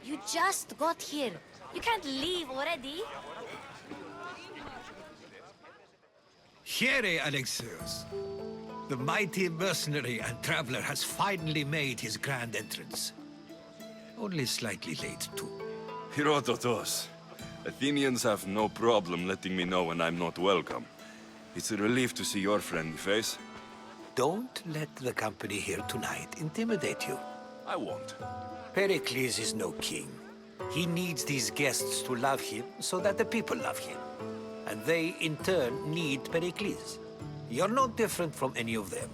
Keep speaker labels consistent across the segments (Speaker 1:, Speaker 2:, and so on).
Speaker 1: You just got here. You can't leave already.
Speaker 2: Here, Alexios. The mighty mercenary and traveler has finally made his grand entrance. Only slightly late, too.
Speaker 3: Herodotus. Athenians have no problem letting me know when I'm not welcome. It's a relief to see your friendly face.
Speaker 2: Don't let the company here tonight intimidate you.
Speaker 3: I won't.
Speaker 2: Perikles is no king. He needs these guests to love him so that the people love him. And they, in turn, need Perikles. You're no different from any of them.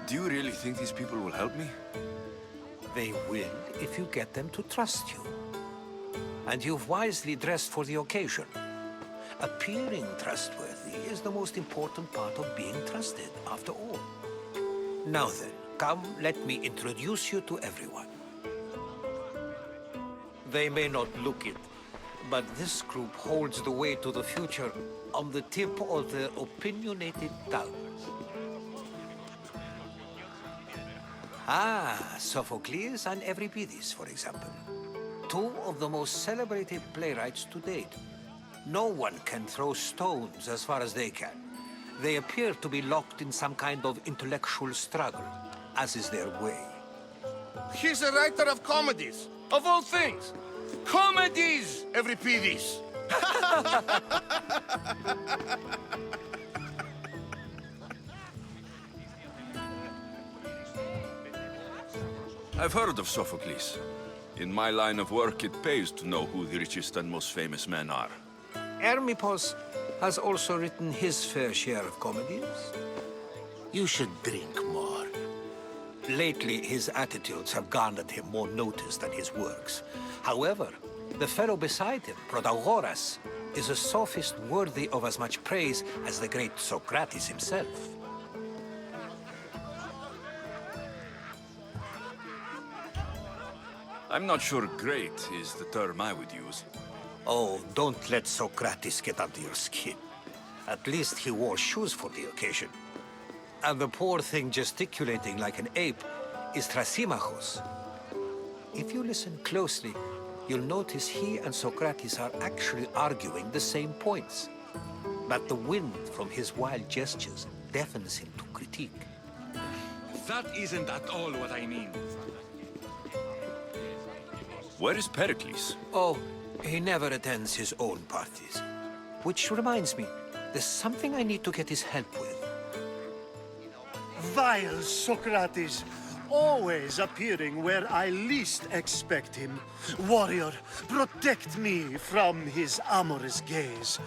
Speaker 3: Do you really think these people will help me?
Speaker 2: They will if you get them to trust you. And you've wisely dressed for the occasion. Appearing trustworthy is the most important part of being trusted, after all. Now then, come, let me introduce you to everyone. They may not look it, but this group holds the way to the future on the tip of their opinionated tongues. Ah, Sophocles and Euripides, for example. Two of the most celebrated playwrights to date. No one can throw stones as far as they can. They appear to be locked in some kind of intellectual struggle, as is their way.
Speaker 4: He's a writer of comedies, of all things. Comedies, Euripides!
Speaker 3: I've heard of Sophocles. In my line of work, it pays to know who the richest and most famous men are.
Speaker 2: Hermippos has also written his fair share of comedies. You should drink more. Lately, his attitudes have garnered him more notice than his works. However, the fellow beside him, Protagoras, is a sophist worthy of as much praise as the great Sokrates himself.
Speaker 3: I'm not sure great is the term I would use.
Speaker 2: Oh, don't let Sokrates get under your skin. At least he wore shoes for the occasion. And the poor thing gesticulating like an ape is Thrasymachos. If you listen closely, you'll notice he and Sokrates are actually arguing the same points. But the wind from his wild gestures deafens him to critique.
Speaker 5: That isn't at all what I mean.
Speaker 3: Where is Perikles?
Speaker 2: Oh, he never attends his own parties. Which reminds me, there's something I need to get his help with.
Speaker 6: Vile Socrates, always appearing where I least expect him. Warrior, protect me from his amorous gaze.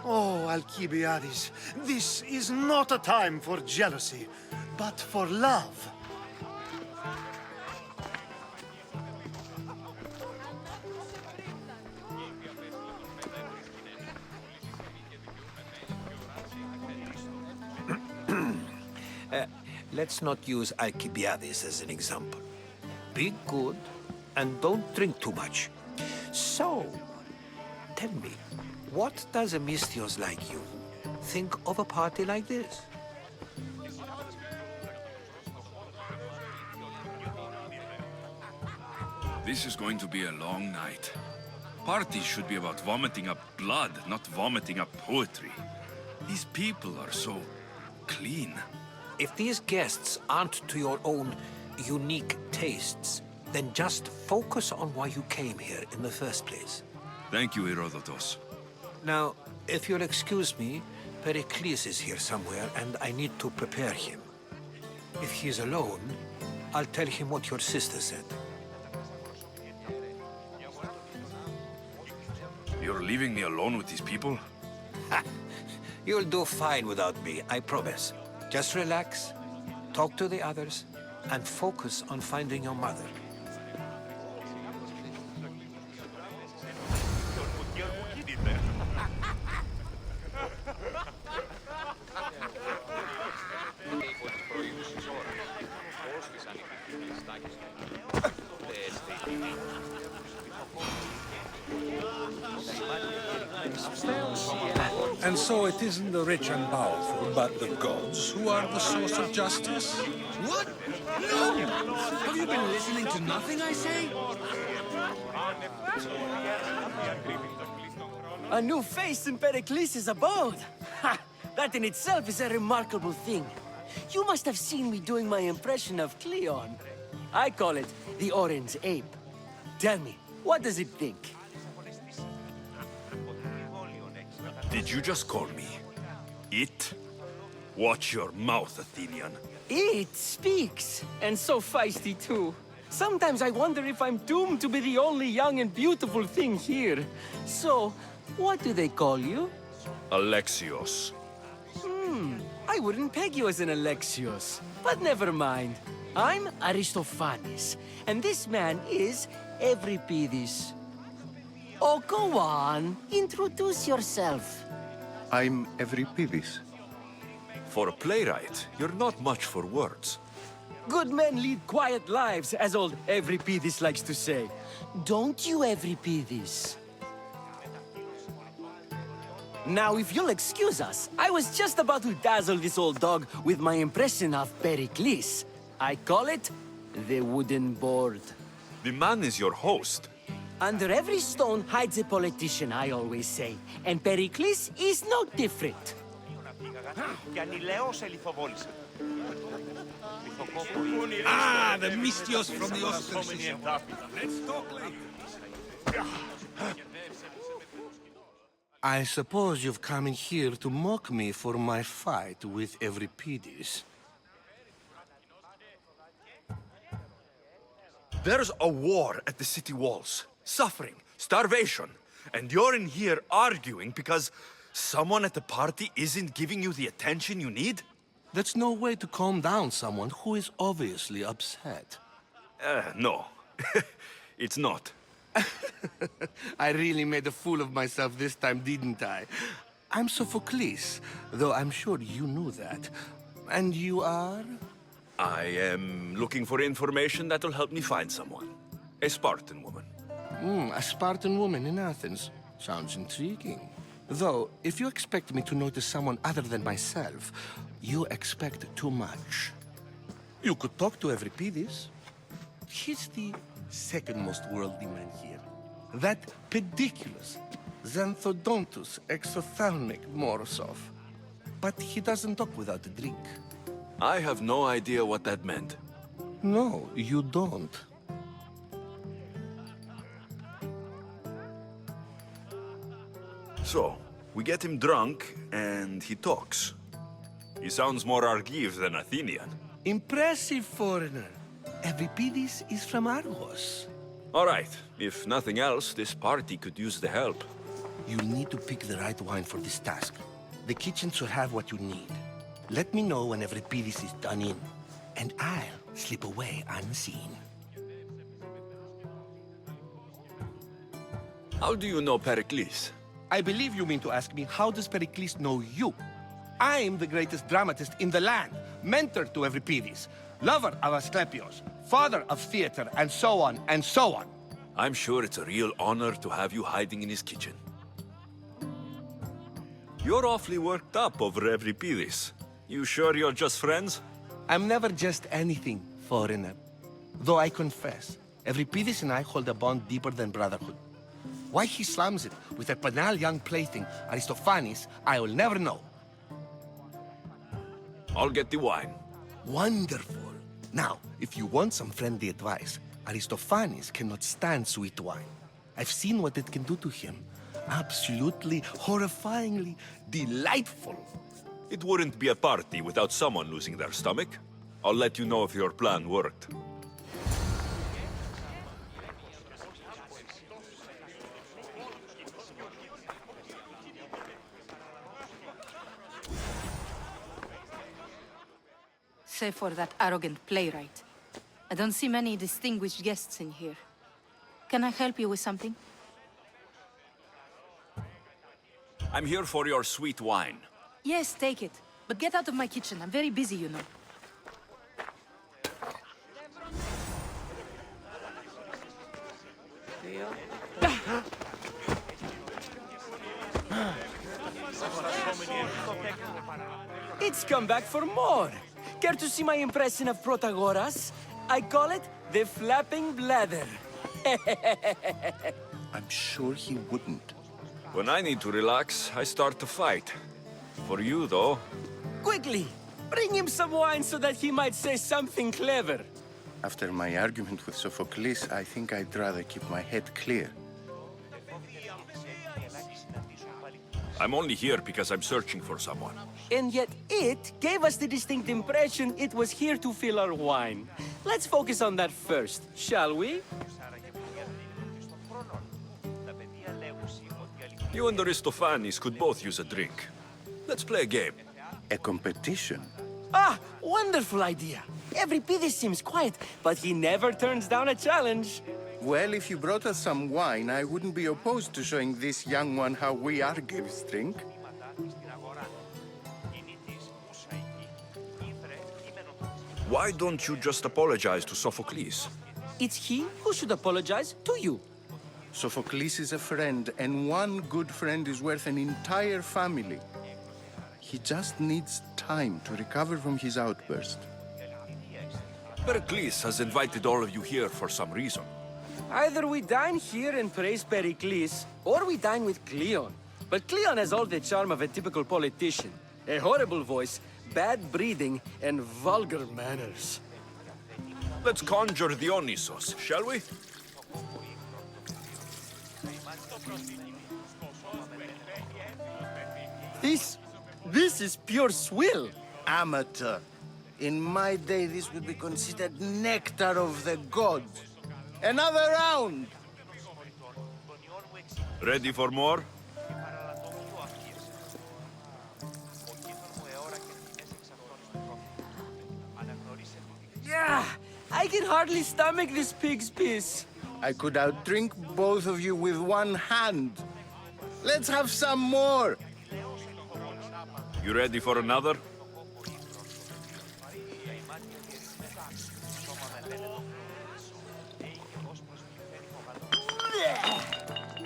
Speaker 6: Oh, Alkibiades, this is not a time for jealousy, but for love.
Speaker 2: Let's not use Alkibiades as an example. Be good, and don't drink too much. So, tell me, what does a Mystios like you think of a party like this?
Speaker 3: This is going to be a long night. Parties should be about vomiting up blood, not vomiting up poetry. These people are so clean.
Speaker 2: If these guests aren't to your own unique tastes, then just focus on why you came here in the first place.
Speaker 3: Thank you, Herodotus.
Speaker 2: Now, if you'll excuse me, Perikles is here somewhere, and I need to prepare him. If he's alone, I'll tell him what your sister said.
Speaker 3: You're leaving me alone with these people?
Speaker 2: Ha! You'll do fine without me, I promise. Just relax, talk to the others, and focus on finding your mother.
Speaker 7: And so it isn't the rich and powerful, but the gods who are the source of justice?
Speaker 5: What? No! Have you been listening to nothing I say?
Speaker 8: A new face in Perikles' abode! Ha! That in itself is a remarkable thing. You must have seen me doing my impression of Cleon. I call it the Orange Ape. Tell me, what does it think?
Speaker 3: Did you just call me it? Watch your mouth, Athenian.
Speaker 8: It speaks, and so feisty too. Sometimes I wonder if I'm doomed to be the only young and beautiful thing here. So, what do they call you?
Speaker 3: Alexios.
Speaker 8: I wouldn't peg you as an Alexios, but never mind. I'm Aristophanes, and this man is Euripides. Oh, go on. Introduce yourself.
Speaker 9: I'm Euripides.
Speaker 3: For a playwright, you're not much for words.
Speaker 8: Good men lead quiet lives, as old Euripides likes to say. Don't you, Euripides? Now, if you'll excuse us, I was just about to dazzle this old dog with my impression of Perikles. I call it the wooden board.
Speaker 3: The man is your host.
Speaker 8: Under every stone hides a politician, I always say. And Perikles is no different.
Speaker 7: Ah, the Mystios from the ostracism. Let's talk later.
Speaker 4: I suppose you've come in here to mock me for my fight with Euripides.
Speaker 3: There's a war at the city walls. Suffering, starvation. And you're in here arguing because someone at the party isn't giving you the attention you need?
Speaker 4: That's no way to calm down someone who is obviously upset.
Speaker 3: No. It's not.
Speaker 4: I really made a fool of myself this time, didn't I? I'm Sophocles, though I'm sure you knew that. And you are?
Speaker 3: I am looking for information that'll help me find someone. A Spartan woman.
Speaker 4: A Spartan woman in Athens. Sounds intriguing. Though, if you expect me to notice someone other than myself, you expect too much. You could talk to Euripides. He's the second most worldly man here. That pediculous Xanthodontus exophthalmic Morosov. But he doesn't talk without a drink.
Speaker 3: I have no idea what that meant.
Speaker 4: No, you don't.
Speaker 3: So, we get him drunk, and he talks. He sounds more Argive than Athenian.
Speaker 4: Impressive foreigner. Euripides is from Argos.
Speaker 3: All right, if nothing else, this party could use the help.
Speaker 4: You'll need to pick the right wine for this task. The kitchen should have what you need. Let me know when Euripides is done in, and I'll slip away unseen.
Speaker 3: How do you know Perikles?
Speaker 4: I believe you mean to ask me, how does Perikles know you? I'm the greatest dramatist in the land, mentor to Euripides, lover of Asclepios, father of theater, and so on, and so on.
Speaker 3: I'm sure it's a real honor to have you hiding in his kitchen. You're awfully worked up over Euripides. You sure you're just friends?
Speaker 4: I'm never just anything, foreigner. Though I confess, Euripides and I hold a bond deeper than brotherhood. Why he slams it with a banal young plaything, Aristophanes, I will never know.
Speaker 3: I'll get the wine.
Speaker 4: Wonderful. Now, if you want some friendly advice, Aristophanes cannot stand sweet wine. I've seen what it can do to him. Absolutely, horrifyingly delightful.
Speaker 3: It wouldn't be a party without someone losing their stomach. I'll let you know if your plan worked.
Speaker 1: Save for that arrogant playwright. I don't see many distinguished guests in here. Can I help you with something?
Speaker 3: I'm here for your sweet wine.
Speaker 1: Yes, take it. But get out of my kitchen. I'm very busy, you know.
Speaker 8: It's come back for more. Care to see my impression of Protagoras? I call it the flapping bladder.
Speaker 9: I'm sure he wouldn't.
Speaker 3: When I need to relax, I start to fight. For you, though,
Speaker 8: Quickly! Bring him some wine so that he might say something clever.
Speaker 9: After my argument with Sophocles, I think I'd rather keep my head clear.
Speaker 3: I'm only here because I'm searching for someone.
Speaker 8: And yet it gave us the distinct impression it was here to fill our wine. Let's focus on that first, shall we?
Speaker 3: You and Aristophanes could both use a drink. Let's play a game.
Speaker 9: A competition?
Speaker 8: Ah, wonderful idea. Euripides seems quiet, but he never turns down a challenge.
Speaker 9: Well, if you brought us some wine, I wouldn't be opposed to showing this young one how we Argives drink.
Speaker 3: Why don't you just apologize to Sophocles?
Speaker 8: It's he who should apologize to you.
Speaker 9: Sophocles is a friend, and one good friend is worth an entire family. He just needs time to recover from his outburst.
Speaker 3: Perikles has invited all of you here for some reason.
Speaker 8: Either we dine here and praise Perikles, or we dine with Cleon. But Cleon has all the charm of a typical politician. A horrible voice, bad breeding, and vulgar manners.
Speaker 3: Let's conjure Dionysos, shall we?
Speaker 8: This is pure swill.
Speaker 10: Amateur. In my day, this would be considered nectar of the gods. Another round!
Speaker 3: Ready for more?
Speaker 8: Yeah, I can hardly stomach this pig's piss.
Speaker 10: I could outdrink both of you with one hand. Let's have some more!
Speaker 3: You ready for another?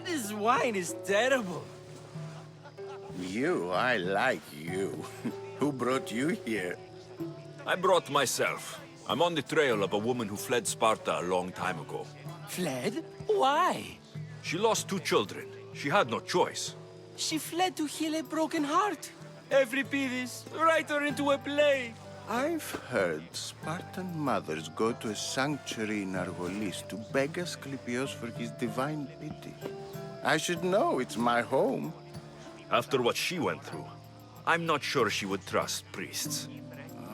Speaker 8: This wine is terrible.
Speaker 9: I like you. Who brought you here?
Speaker 3: I brought myself. I'm on the trail of a woman who fled Sparta a long time ago.
Speaker 8: Fled? Why?
Speaker 3: She lost 2 children. She had no choice.
Speaker 8: She fled to heal a broken heart. Euripides, write her into a play.
Speaker 9: I've heard Spartan mothers go to a sanctuary in Argolis to beg Asclepios for his divine pity. I should know, it's my home.
Speaker 3: After what she went through, I'm not sure she would trust priests.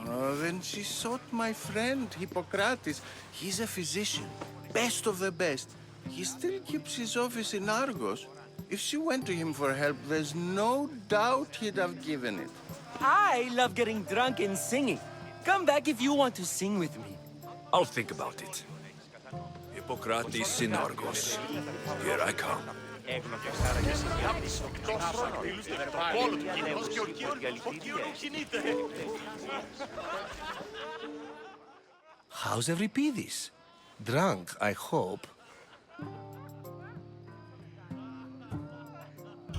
Speaker 9: Oh, then she sought my friend, Hippocrates. He's a physician, best of the best. He still keeps his office in Argos. If she went to him for help, there's no doubt he'd have given it.
Speaker 8: I love getting drunk and singing. Come back if you want to sing with me.
Speaker 3: I'll think about it. Hippocrates in Argos. Here I come.
Speaker 4: How's Euripides? Drunk, I hope.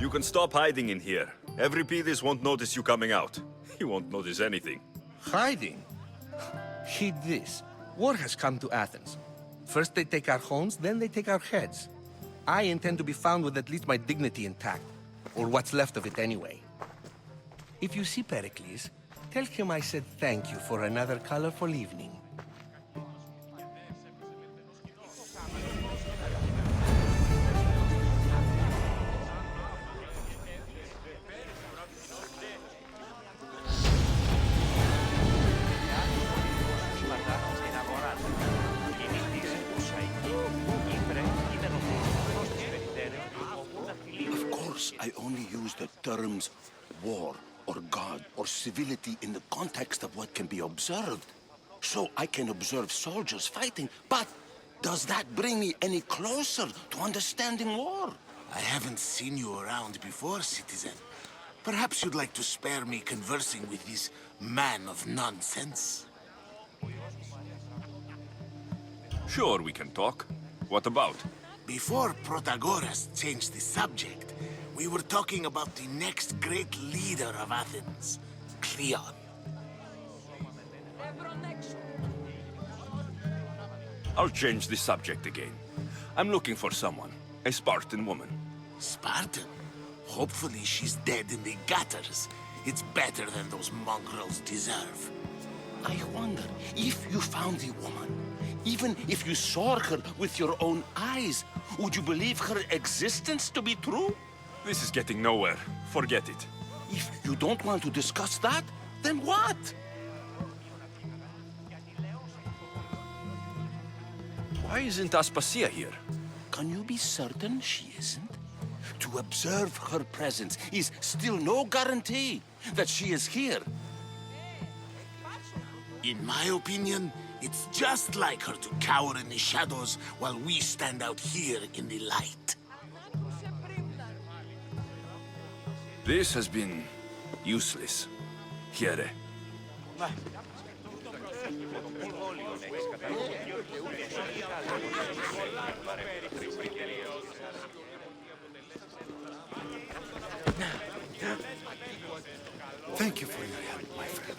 Speaker 3: You can stop hiding in here. Euripides won't notice you coming out. He won't notice anything.
Speaker 4: Hiding? Heed this. War has come to Athens. First they take our homes, then they take our heads. I intend to be found with at least my dignity intact. Or what's left of it anyway. If you see Perikles, tell him I said thank you for another colorful evening.
Speaker 11: I only use the terms war or God or civility in the context of what can be observed. So I can observe soldiers fighting, but does that bring me any closer to understanding war? I haven't seen you around before, citizen. Perhaps you'd like to spare me conversing with this man of nonsense?
Speaker 3: Sure, we can talk. What about?
Speaker 11: Before Protagoras changed the subject, we were talking about the next great leader of Athens, Cleon.
Speaker 3: I'll change the subject again. I'm looking for someone. A Spartan woman.
Speaker 11: Spartan? Hopefully she's dead in the gutters. It's better than those mongrels deserve. I wonder, if you found the woman, even if you saw her with your own eyes, would you believe her existence to be true?
Speaker 3: This is getting nowhere. Forget it.
Speaker 11: If you don't want to discuss that, then what?
Speaker 3: Why isn't Aspasia here?
Speaker 11: Can you be certain she isn't? To observe her presence is still no guarantee that she is here. In my opinion, it's just like her to cower in the shadows while we stand out here in the light.
Speaker 3: This has been useless. Here.
Speaker 6: Thank you for your help, my friend.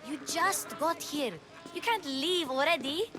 Speaker 12: You just got here. You can't leave already.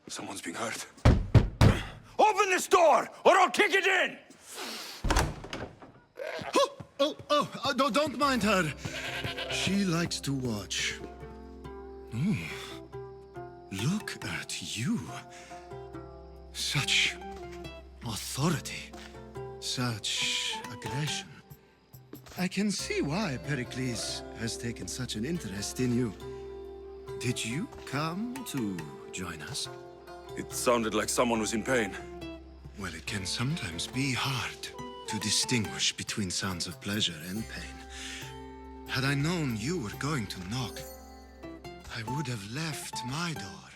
Speaker 3: Someone's being hurt. Open this door, or I'll kick it in!
Speaker 6: Don't mind her. She likes to watch. Oh, look at you. Such authority. Such aggression. I can see why Perikles has taken such an interest in you. Did you come to join us?
Speaker 3: It sounded like someone was in pain.
Speaker 6: Well, it can sometimes be hard to distinguish between sounds of pleasure and pain. Had I known you were going to knock, I would have left my door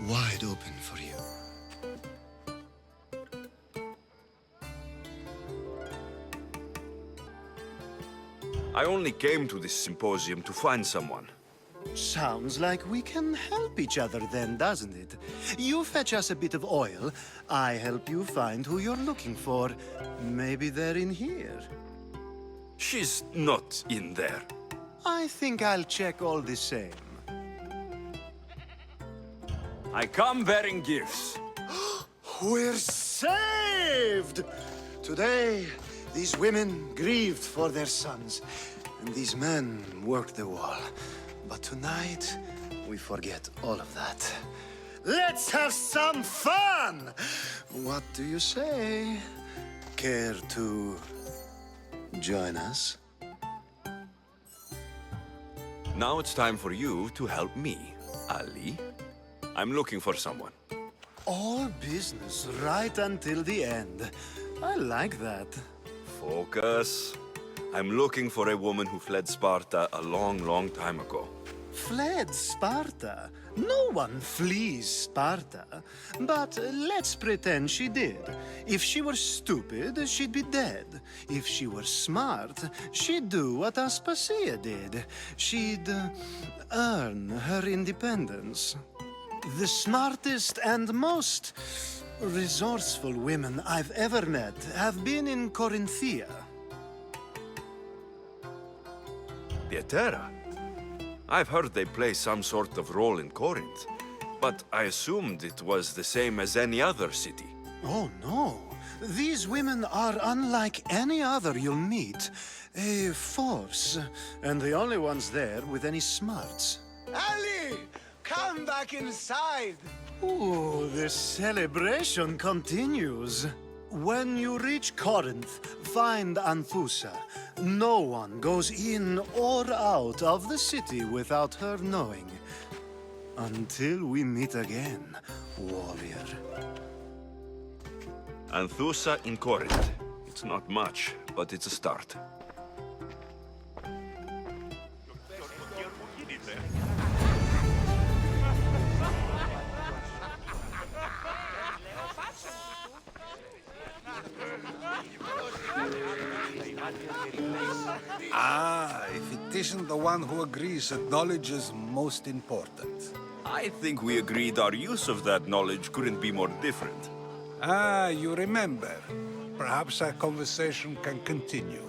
Speaker 6: wide open for you.
Speaker 3: I only came to this symposium to find someone.
Speaker 6: Sounds like we can help each other then, doesn't it? You fetch us a bit of oil, I help you find who you're looking for. Maybe they're in here.
Speaker 3: She's not in there.
Speaker 6: I think I'll check all the same.
Speaker 3: I come bearing gifts.
Speaker 6: We're saved! Today, these women grieved for their sons, and these men worked the wall. But tonight, we forget all of that. Let's have some fun! What do you say? Care to join us?
Speaker 3: Now it's time for you to help me, Ali. I'm looking for someone.
Speaker 6: All business right until the end. I like that.
Speaker 3: Focus. I'm looking for a woman who fled Sparta a long, long time ago.
Speaker 6: Fled Sparta? No one flees Sparta. But let's pretend she did. If she were stupid, she'd be dead. If she were smart, she'd do what Aspasia did. She'd earn her independence. The smartest and most resourceful women I've ever met have been in Corinthia.
Speaker 3: Pietera? I've heard they play some sort of role in Corinth, but I assumed it was the same as any other city.
Speaker 6: Oh, no. These women are unlike any other you'll meet. A force, and the only ones there with any smarts.
Speaker 10: Ali! Come back inside!
Speaker 6: Ooh, the celebration continues. When you reach Corinth, find Anthusa. No one goes in or out of the city without her knowing. Until we meet again, warrior.
Speaker 3: Anthusa in Corinth. It's not much, but it's a start.
Speaker 7: Ah, if it isn't the one who agrees that knowledge is most important.
Speaker 3: I think we agreed our use of that knowledge couldn't be more different.
Speaker 7: Ah, you remember. Perhaps our conversation can continue.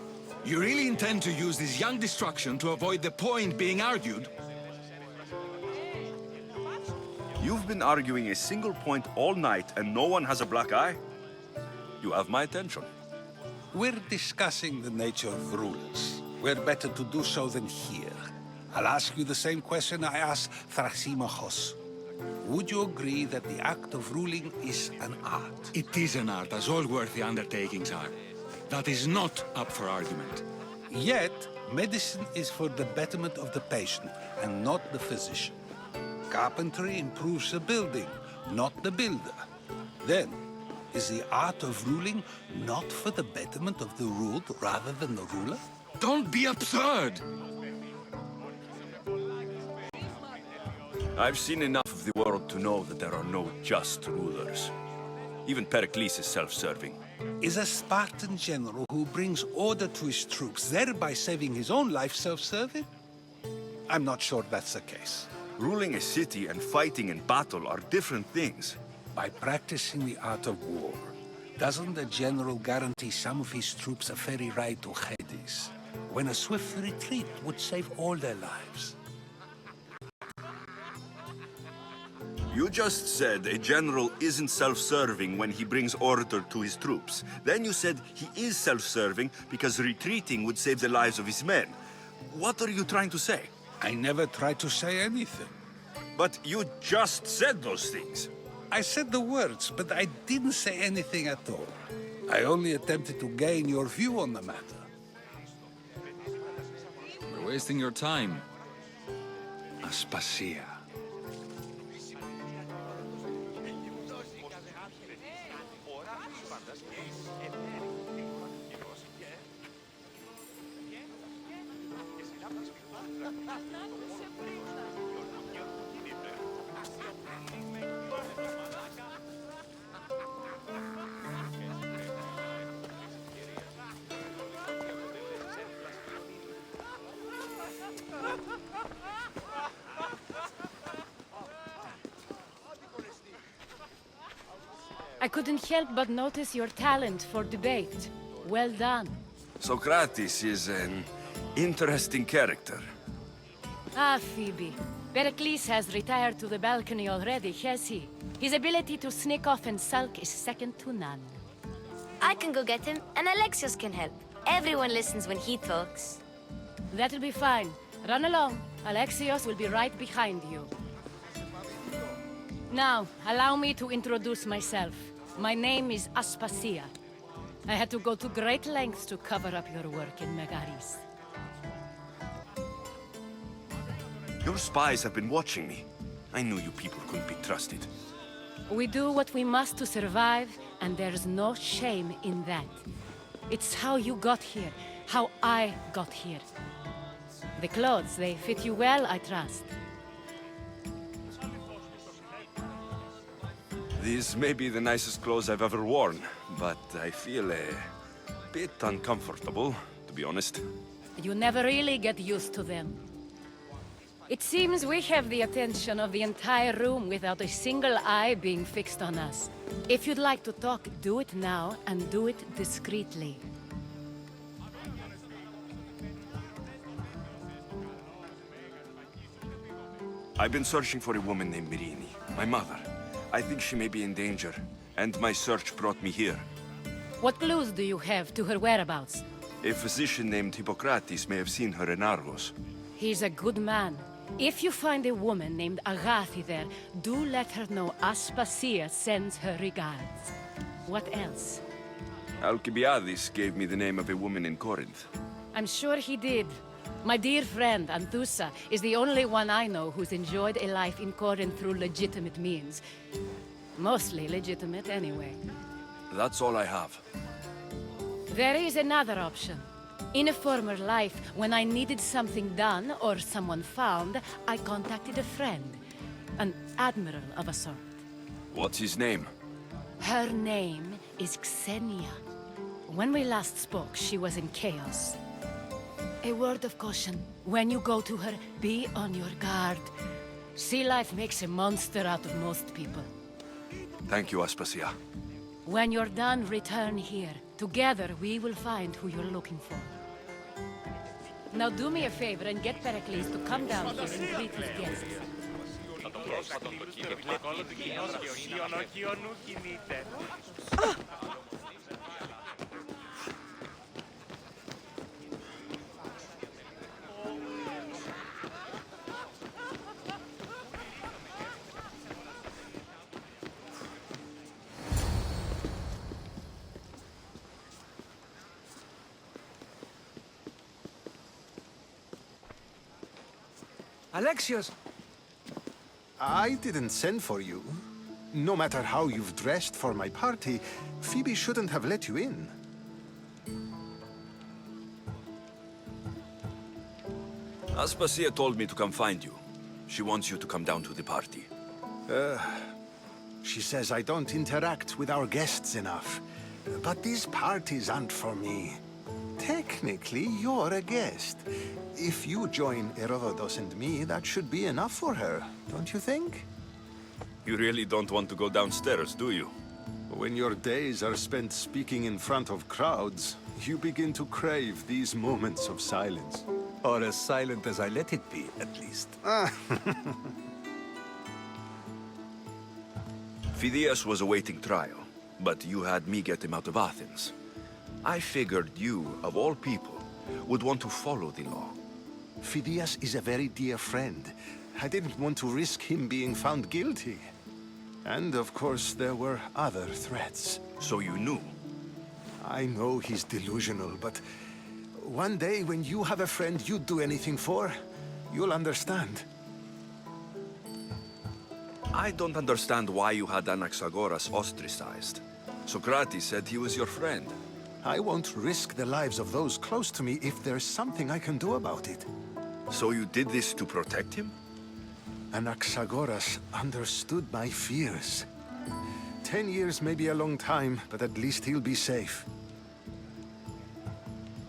Speaker 5: You really intend to use this young destruction to avoid the point being argued?
Speaker 3: You've been arguing a single point all night and no one has a black eye? You have my attention.
Speaker 7: We're discussing the nature of rulers. Where better to do so than here? I'll ask you the same question I asked Thrasymachos. Would you agree that the act of ruling is an art?
Speaker 5: It is an art, as all worthy undertakings are. That is not up for argument.
Speaker 7: Yet, medicine is for the betterment of the patient, and not the physician. Carpentry improves the building, not the builder. Then, is the art of ruling not for the betterment of the ruled rather than the ruler?
Speaker 5: Don't be absurd!
Speaker 3: I've seen enough of the world to know that there are no just rulers. Even Perikles is self-serving.
Speaker 7: Is a Spartan general who brings order to his troops, thereby saving his own life, self-serving? I'm not sure that's the case.
Speaker 3: Ruling a city and fighting in battle are different things.
Speaker 7: By practicing the art of war, doesn't the general guarantee some of his troops a ferry ride to Hades, when a swift retreat would save all their lives?
Speaker 3: You just said a general isn't self-serving when he brings order to his troops. Then you said he is self-serving because retreating would save the lives of his men. What are you trying to say?
Speaker 7: I never tried to say anything.
Speaker 3: But you just said those things.
Speaker 7: I said the words, but I didn't say anything at all. I only attempted to gain your view on the matter.
Speaker 5: We're wasting your time.
Speaker 7: Aspasia.
Speaker 13: I couldn't help but notice your talent for debate. Well done.
Speaker 3: Sokrates is an interesting character.
Speaker 13: Ah, Phoebe. Perikles has retired to the balcony already, has he? His ability to sneak off and sulk is second to none.
Speaker 12: I can go get him, and Alexios can help. Everyone listens when he talks.
Speaker 13: That'll be fine. Run along. Alexios will be right behind you. Now, allow me to introduce myself. My name is Aspasia. I had to go to great lengths to cover up your work in Megaris.
Speaker 3: Your spies have been watching me. I knew you people couldn't be trusted.
Speaker 13: We do what we must to survive, and there's no shame in that. It's how you got here, how I got here. The clothes, they fit you well, I trust.
Speaker 3: These may be the nicest clothes I've ever worn, but I feel a bit uncomfortable, to be honest.
Speaker 13: You never really get used to them. It seems we have the attention of the entire room without a single eye being fixed on us. If you'd like to talk, do it now, and do it discreetly.
Speaker 3: I've been searching for a woman named Myrine, my mother. I think she may be in danger, and my search brought me here.
Speaker 13: What clues do you have to her whereabouts?
Speaker 3: A physician named Hippocrates may have seen her in Argos.
Speaker 13: He's a good man. If you find a woman named Agathi there, do let her know Aspasia sends her regards. What else?
Speaker 3: Alkibiades gave me the name of a woman in Corinth.
Speaker 13: I'm sure he did. My dear friend, Anthusa, is the only one I know who's enjoyed a life in Corinth through legitimate means. Mostly legitimate, anyway.
Speaker 3: That's all I have.
Speaker 13: There is another option. In a former life, when I needed something done or someone found, I contacted a friend. An admiral of a sort.
Speaker 3: What's his name?
Speaker 13: Her name is Xenia. When we last spoke, she was in chaos. A word of caution. When you go to her, be on your guard. Sea life makes a monster out of most people.
Speaker 3: Thank you, Aspasia.
Speaker 13: When you're done, return here. Together, we will find who you're looking for. Now do me a favor and get Perikles to come down here and greet his guests.
Speaker 2: Alexios!
Speaker 14: I didn't send for you. No matter how you've dressed for my party, Phoebe shouldn't have let you in.
Speaker 3: Aspasia told me to come find you. She wants you to come down to the party.
Speaker 14: She says I don't interact with our guests enough. But these parties aren't for me. Technically, you're a guest. If you join Herodotus and me, that should be enough for her, don't you think?
Speaker 3: You really don't want to go downstairs, do you?
Speaker 14: When your days are spent speaking in front of crowds, you begin to crave these moments of silence.
Speaker 2: Or as silent as I let it be, at least.
Speaker 3: Phidias was awaiting trial, but you had me get him out of Athens. I figured you, of all people, would want to follow the law.
Speaker 14: Phidias is a very dear friend. I didn't want to risk him being found guilty. And of course, there were other threats.
Speaker 3: So you knew?
Speaker 14: I know he's delusional, but one day when you have a friend you'd do anything for, you'll understand.
Speaker 3: I don't understand why you had Anaxagoras ostracized. Sokrates said he was your friend.
Speaker 14: I won't risk the lives of those close to me if there's something I can do about it.
Speaker 3: So you did this to protect him?
Speaker 14: Anaxagoras understood my fears. 10 years may be a long time, but at least he'll be safe.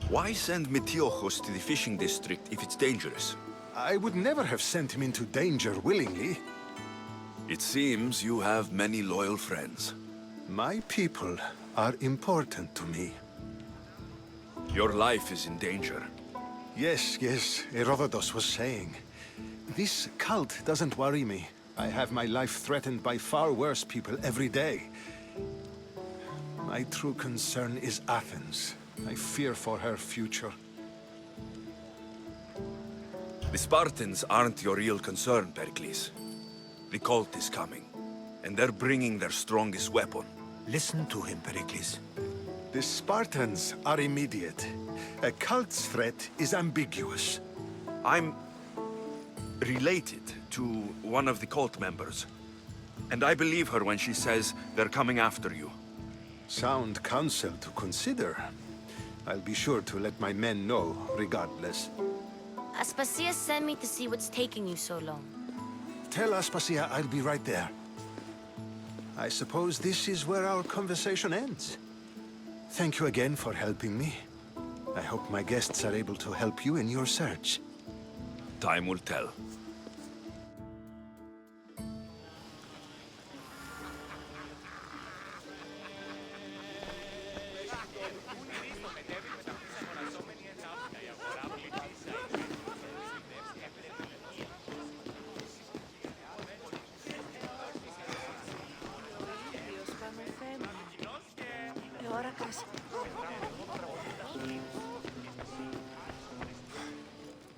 Speaker 3: Why send Metiochos to the fishing district if it's dangerous?
Speaker 14: I would never have sent him into danger willingly.
Speaker 3: It seems you have many loyal friends.
Speaker 14: My people are important to me.
Speaker 3: Your life is in danger.
Speaker 14: Yes, Herodotus was saying. This cult doesn't worry me. I have my life threatened by far worse people every day. My true concern is Athens. I fear for her future.
Speaker 3: The Spartans aren't your real concern, Perikles. The cult is coming, and they're bringing their strongest weapon.
Speaker 2: Listen to him, Perikles.
Speaker 14: The Spartans are immediate. A cult's threat is ambiguous.
Speaker 3: I'm related to one of the cult members, and I believe her when she says they're coming after you.
Speaker 14: Sound counsel to consider. I'll be sure to let my men know, regardless.
Speaker 12: Aspasia sent me to see what's taking you so long.
Speaker 14: Tell Aspasia I'll be right there. I suppose this is where our conversation ends. Thank you again for helping me. I hope my guests are able to help you in your search.
Speaker 3: Time will tell.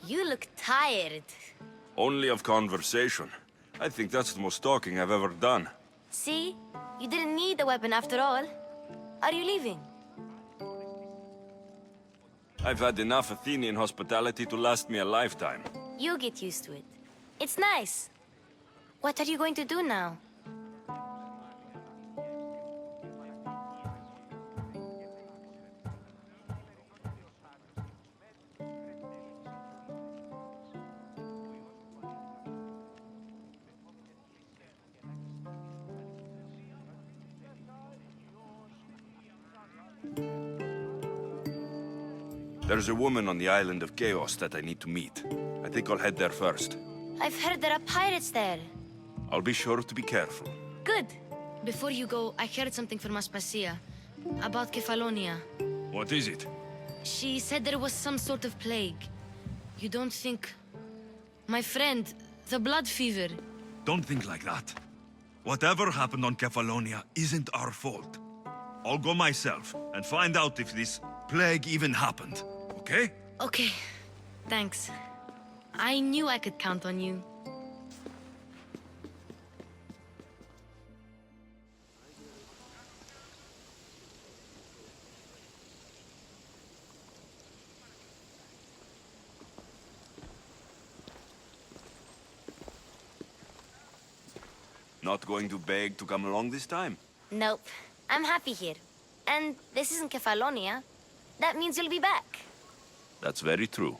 Speaker 12: You look tired.
Speaker 3: Only of conversation. I think that's the most talking I've ever done.
Speaker 12: See? You didn't need the weapon after all. Are you leaving?
Speaker 3: I've had enough Athenian hospitality to last me a lifetime.
Speaker 12: You get used to it. It's nice. What are you going to do now?
Speaker 3: There's a woman on the island of Chaos that I need to meet. I think I'll head there first.
Speaker 12: I've heard there are pirates there.
Speaker 3: I'll be sure to be careful.
Speaker 12: Good. Before you go, I heard something from Aspasia about Kefalonia.
Speaker 3: What is it?
Speaker 12: She said there was some sort of plague. You don't think... My friend, the blood fever.
Speaker 3: Don't think like that. Whatever happened on Kefalonia isn't our fault. I'll go myself and find out if this plague even happened, okay?
Speaker 12: Okay. Thanks. I knew I could count on you.
Speaker 3: Not going to beg to come along this time?
Speaker 12: Nope. I'm happy here. And this isn't Kefalonia. That means you'll be back.
Speaker 3: That's very true.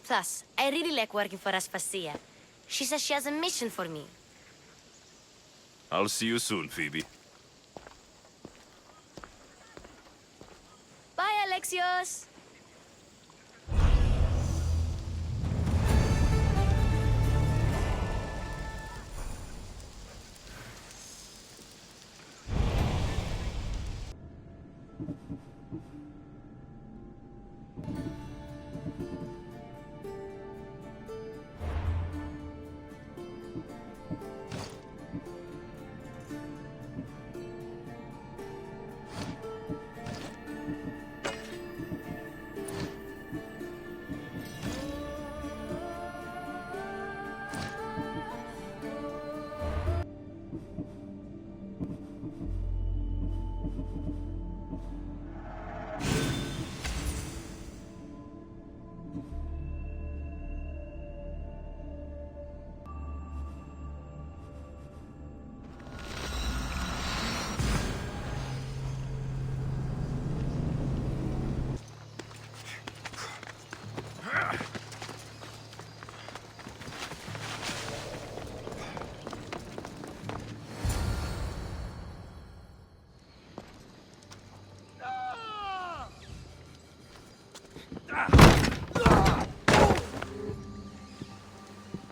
Speaker 12: Plus, I really like working for Aspasia. She says she has a mission for me.
Speaker 3: I'll see you soon, Phoebe.
Speaker 12: Bye, Alexios!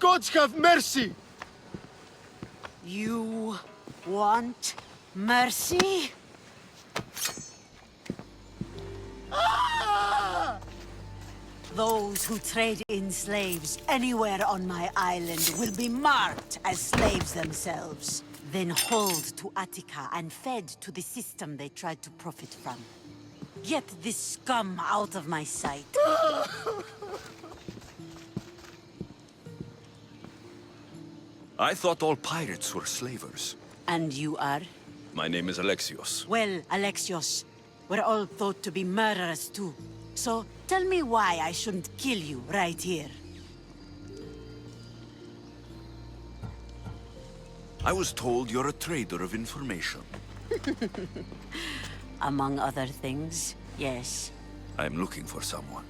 Speaker 6: Gods have mercy!
Speaker 15: You want mercy? Those who trade in slaves anywhere on my island will be marked as slaves themselves, then hauled to Attica and fed to the system they tried to profit from. Get this scum out of my sight.
Speaker 3: I thought all pirates were slavers.
Speaker 15: And you are?
Speaker 3: My name is Alexios.
Speaker 15: Well, Alexios, we're all thought to be murderers too. So, tell me why I shouldn't kill you right here.
Speaker 3: I was told you're a trader of information.
Speaker 15: Among other things, yes.
Speaker 3: I'm looking for someone.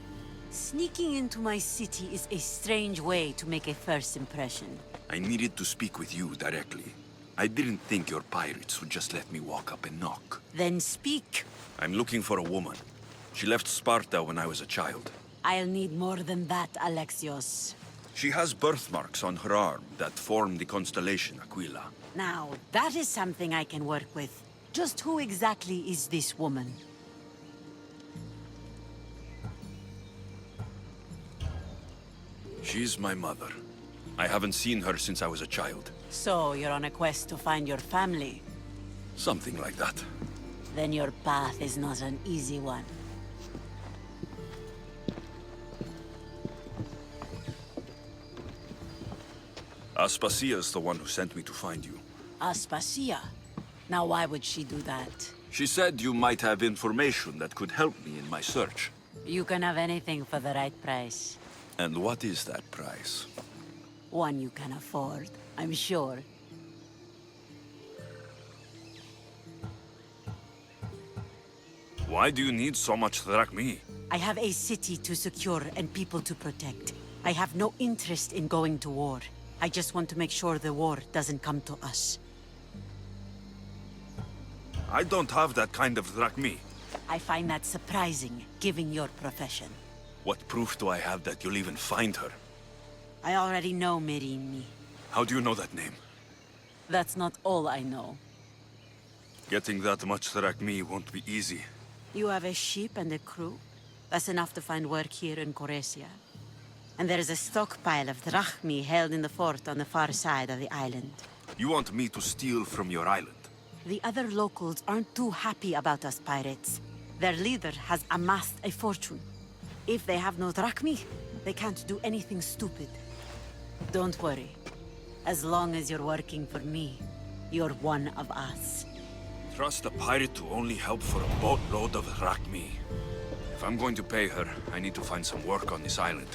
Speaker 15: Sneaking into my city is a strange way to make a first impression.
Speaker 3: I needed to speak with you directly. I didn't think your pirates would just let me walk up and knock.
Speaker 15: Then speak.
Speaker 3: I'm looking for a woman. She left Sparta when I was a child.
Speaker 15: I'll need more than that, Alexios.
Speaker 3: She has birthmarks on her arm that form the constellation Aquila.
Speaker 15: Now, that is something I can work with. Just who exactly is this woman?
Speaker 3: She's my mother. I haven't seen her since I was a child.
Speaker 15: So, you're on a quest to find your family?
Speaker 3: Something like that.
Speaker 15: Then your path is not an easy one.
Speaker 3: Aspasia is the one who sent me to find you.
Speaker 15: Aspasia? Now why would she do that?
Speaker 3: She said you might have information that could help me in my search.
Speaker 15: You can have anything for the right price.
Speaker 3: And what is that price?
Speaker 15: One you can afford, I'm sure.
Speaker 3: Why do you need so much drachmi?
Speaker 15: I have a city to secure and people to protect. I have no interest in going to war. I just want to make sure the war doesn't come to us.
Speaker 3: I don't have that kind of drachmi.
Speaker 15: I find that surprising, given your profession.
Speaker 3: What proof do I have that you'll even find her?
Speaker 15: I already know Merini.
Speaker 3: How do you know that name?
Speaker 15: That's not all I know.
Speaker 3: Getting that much drachmi won't be easy.
Speaker 15: You have a ship and a crew? That's enough to find work here in Coresia. And there is a stockpile of drachmi held in the fort on the far side of the island.
Speaker 3: You want me to steal from your island?
Speaker 15: The other locals aren't too happy about us pirates. Their leader has amassed a fortune. If they have no drachmi, they can't do anything stupid. Don't worry. As long as you're working for me, you're one of us.
Speaker 3: Trust a pirate to only help for a boatload of drachmi. If I'm going to pay her, I need to find some work on this island.